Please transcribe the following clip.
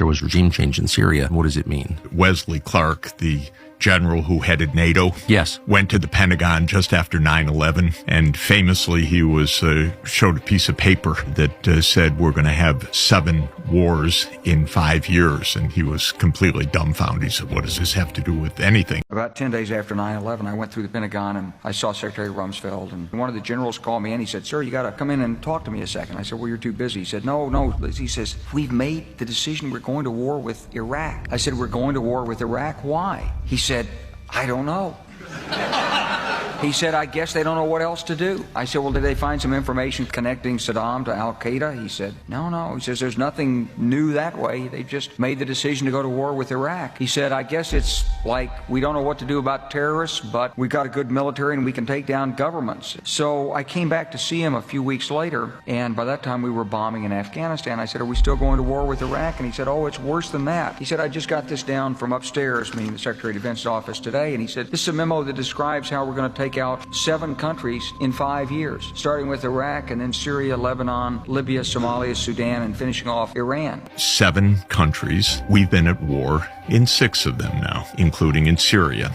there was regime change in Syria. What does it mean? Wesley Clark, the general who headed NATO, Yes. went to the Pentagon just after 9/11, and famously he was showed a piece of paper that said we're going to have 7 wars in 5 years, and he was completely dumbfounded. He said, what does this have to do with anything? About 10 days after 9/11, I went through the Pentagon and I saw Secretary Rumsfeld, and one of the generals called me and he said, "Sir, you got to come in and talk to me a second." I said, "Well, you're too busy." He said, No, Liz. He says, "We've made the decision. We're going to war with Iraq." I said, "We're going to war with Iraq? Why?" He said, "I don't know." He said, "I guess they don't know what else to do." I said, "Well, did they find some information connecting Saddam to Al-Qaeda?" He said, No. He says, "There's nothing new that way. They just made the decision to go to war with Iraq." He said, "I guess it's like we don't know what to do about terrorists, but we got a good military and we can take down governments." So I came back to see him a few weeks later, and by that time we were bombing in Afghanistan. I said, "Are we still going to war with Iraq?" And he said, "Oh, it's worse than that." He said, "I just got this down from upstairs," meaning the Secretary of Defense's office today, and he said, "This is a memo that describes how we're going to take out 7 countries in 5 years, starting with Iraq and then Syria, Lebanon, Libya, Somalia, Sudan, and finishing off Iran." 7 countries. We've been at war in 6 of them now, including in Syria.